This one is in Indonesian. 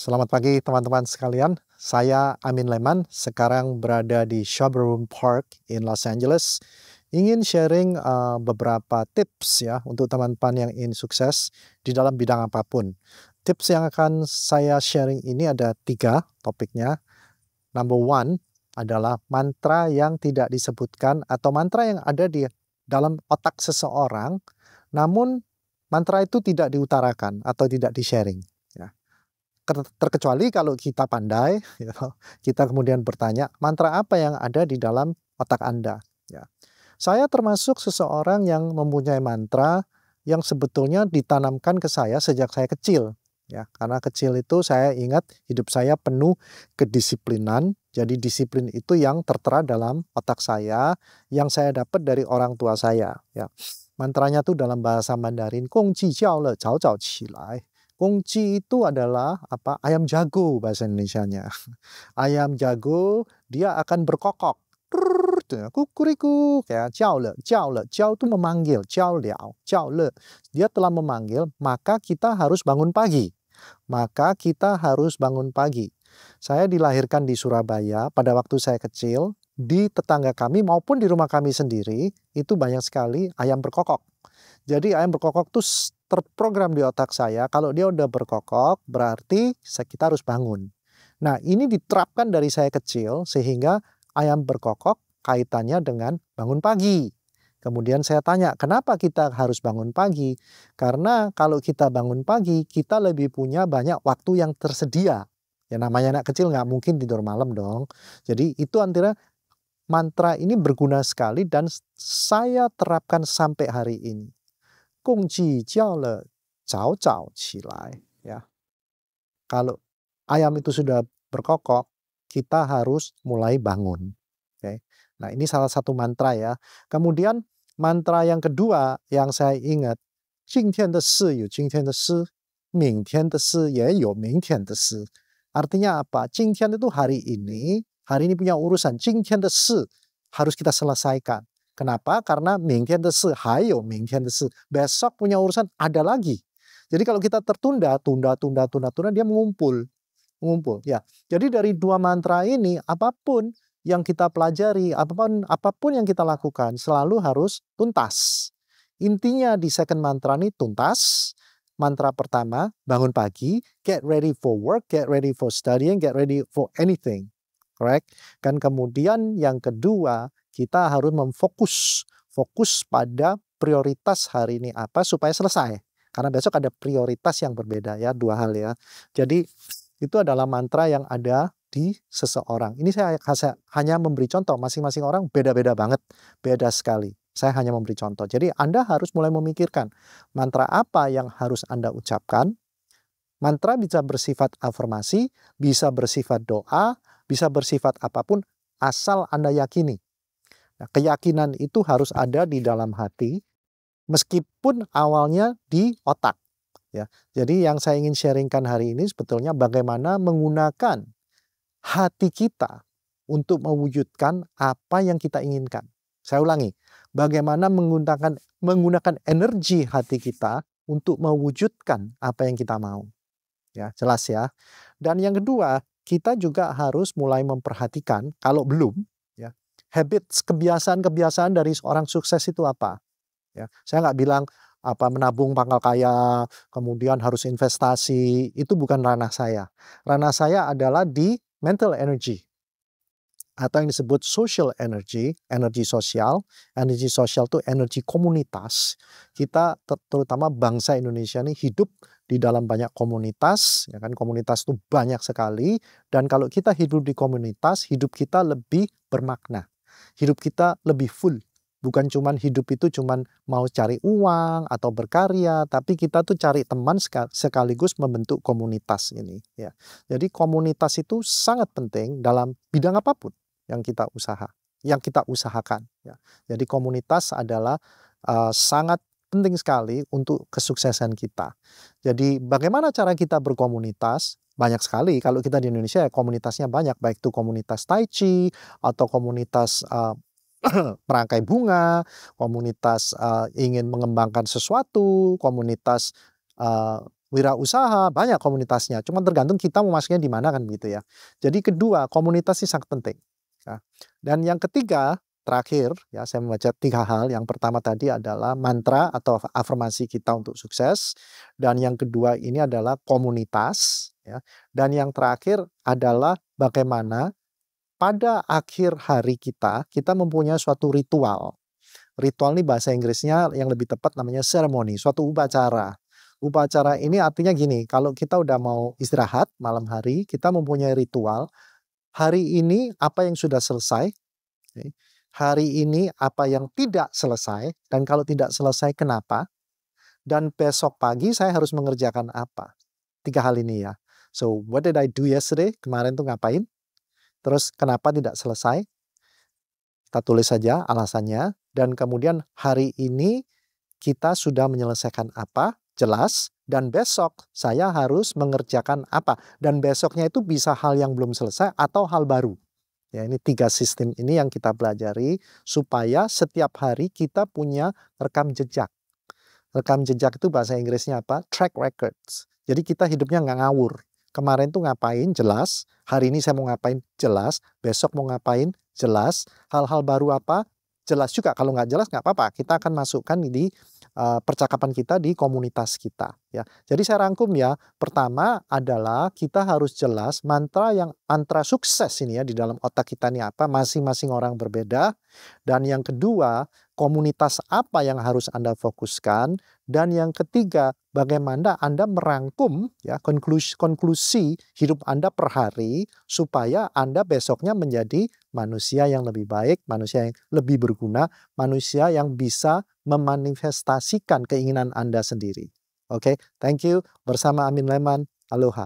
Selamat pagi teman-teman sekalian, saya Amin Leman, sekarang berada di Shelburne Park in Los Angeles. Ingin sharing beberapa tips ya untuk teman-teman yang ingin sukses di dalam bidang apapun. Tips yang akan saya sharing ini ada 3 topiknya. Number one adalah mantra yang tidak disebutkan atau mantra yang ada di dalam otak seseorang, namun mantra itu tidak diutarakan atau tidak di-sharing, ya. Terkecuali kalau kita pandai, gitu, kita kemudian bertanya, "Mantra apa yang ada di dalam otak Anda?" Ya. Saya termasuk seseorang yang mempunyai mantra yang sebetulnya ditanamkan ke saya sejak saya kecil, ya. Karena kecil itu saya ingat hidup saya penuh kedisiplinan, jadi disiplin itu yang tertera dalam otak saya, yang saya dapat dari orang tua saya, ya. Mantranya tuh dalam bahasa Mandarin, "Gong ji jiao le, cao cao qi lai." Gongji itu adalah apa, ayam jago bahasa Indonesianya. Ayam jago dia akan berkokok, "Trrrr," kukuriku, ya, jiao le, jiao itu memanggil, jiao liao, jiao le. Dia telah memanggil, maka kita harus bangun pagi. Maka kita harus bangun pagi. Saya dilahirkan di Surabaya pada waktu saya kecil, di tetangga kami maupun di rumah kami sendiri, itu banyak sekali ayam berkokok. Jadi ayam berkokok tuh terprogram di otak saya, kalau dia udah berkokok berarti kita harus bangun. Nah, ini diterapkan dari saya kecil sehingga ayam berkokok kaitannya dengan bangun pagi. Kemudian saya tanya, "Kenapa kita harus bangun pagi?" Karena kalau kita bangun pagi, kita lebih punya banyak waktu yang tersedia. Ya namanya anak kecil nggak mungkin tidur malam dong. Jadi itu antara mantra ini berguna sekali dan saya terapkan sampai hari ini. 共济叫了早早起来, ya. Kalau ayam itu sudah berkokok, kita harus mulai bangun. Oke. Nah, ini salah satu mantra ya. Kemudian mantra yang kedua yang saya ingat, 今天的事有今天的事，明天的事也有明天的事. Artinya apa? 今天 itu hari ini punya urusan. 今天的事 harus kita selesaikan. Kenapa? Karena 明天的事还有明天的事. Besok punya urusan ada lagi. Jadi kalau kita tertunda, tunda, dia mengumpul. Mengumpul, ya. Jadi dari 2 mantra ini, apapun yang kita pelajari, apapun yang kita lakukan, selalu harus tuntas. Intinya di second mantra ini tuntas. Mantra pertama, bangun pagi, get ready for work, get ready for studying, get ready for anything. Correct? Kan kemudian yang kedua, kita harus fokus pada prioritas hari ini apa supaya selesai. Karena besok ada prioritas yang berbeda ya, 2 hal ya. Jadi itu adalah mantra yang ada di seseorang. Ini saya hanya memberi contoh, masing-masing orang beda-beda banget, beda sekali. Saya hanya memberi contoh. Jadi Anda harus mulai memikirkan mantra apa yang harus Anda ucapkan. Mantra bisa bersifat afirmasi, bisa bersifat doa, bisa bersifat apapun, asal Anda yakini. Nah, keyakinan itu harus ada di dalam hati, meskipun awalnya di otak. Ya, jadi yang saya ingin sharingkan hari ini sebetulnya bagaimana menggunakan hati kita untuk mewujudkan apa yang kita inginkan. Saya ulangi, bagaimana menggunakan energi hati kita untuk mewujudkan apa yang kita mau. Ya, jelas ya. Dan yang kedua, kita juga harus mulai memperhatikan, kalau belum, ya, habits, kebiasaan-kebiasaan dari seorang sukses itu apa. Ya, saya nggak bilang menabung pangkal kaya, kemudian harus investasi, itu bukan ranah saya. Ranah saya adalah di mental energy, atau yang disebut social energy, energi sosial. Energi sosial itu energi komunitas. Kita terutama bangsa Indonesia ini hidup di dalam banyak komunitas, ya kan, komunitas itu banyak sekali, dan kalau kita hidup di komunitas, hidup kita lebih bermakna. Hidup kita lebih full. Bukan cuman hidup itu cuman mau cari uang atau berkarya, tapi kita tuh cari teman sekaligus membentuk komunitas ini, ya. Jadi komunitas itu sangat penting dalam bidang apapun yang kita usahakan, ya. Jadi komunitas adalah sangat penting sekali untuk kesuksesan kita. Jadi bagaimana cara kita berkomunitas? Banyak sekali. Kalau kita di Indonesia ya komunitasnya banyak, baik itu komunitas Tai Chi atau komunitas merangkai bunga, komunitas ingin mengembangkan sesuatu, komunitas wirausaha, banyak komunitasnya, cuma tergantung kita mau masuknya di mana kan gitu ya. Jadi kedua, komunitas ini sangat penting. Ya. Dan yang ketiga, terakhir ya saya membaca 3 hal. Yang pertama tadi adalah mantra atau afirmasi kita untuk sukses, dan yang kedua ini adalah komunitas ya, dan yang terakhir adalah bagaimana pada akhir hari kita mempunyai suatu ritual. Ritual ini bahasa Inggrisnya yang lebih tepat namanya ceremony, suatu upacara. Upacara ini artinya gini, kalau kita udah mau istirahat malam hari, kita mempunyai ritual. Hari ini apa yang sudah selesai, oke. Hari ini apa yang tidak selesai, dan kalau tidak selesai kenapa, dan besok pagi saya harus mengerjakan apa. 3 hal ini ya. So, what did I do yesterday? Kemarin tuh ngapain? Terus kenapa tidak selesai? Kita tulis saja alasannya, dan kemudian hari ini kita sudah menyelesaikan apa, jelas, dan besok saya harus mengerjakan apa. Dan besoknya itu bisa hal yang belum selesai atau hal baru. Ya, ini 3 sistem ini yang kita pelajari supaya setiap hari kita punya rekam jejak. Rekam jejak itu bahasa Inggrisnya apa? Track records. Jadi kita hidupnya nggak ngawur. Kemarin tuh ngapain? Jelas. Hari ini saya mau ngapain? Jelas. Besok mau ngapain? Jelas. Hal-hal baru apa? Jelas juga. Kalau nggak jelas nggak apa-apa. Kita akan masukkan di percakapan kita di komunitas kita. Ya. Jadi saya rangkum ya. Pertama adalah kita harus jelas mantra sukses ini ya di dalam otak kita ini apa. Masing-masing orang berbeda. Dan yang kedua, komunitas apa yang harus Anda fokuskan, dan yang ketiga, bagaimana Anda merangkum ya konklusi hidup Anda per hari supaya Anda besoknya menjadi manusia yang lebih baik, manusia yang lebih berguna, manusia yang bisa memanifestasikan keinginan Anda sendiri. Oke, thank you. Bersama Amin Lehmann, aloha.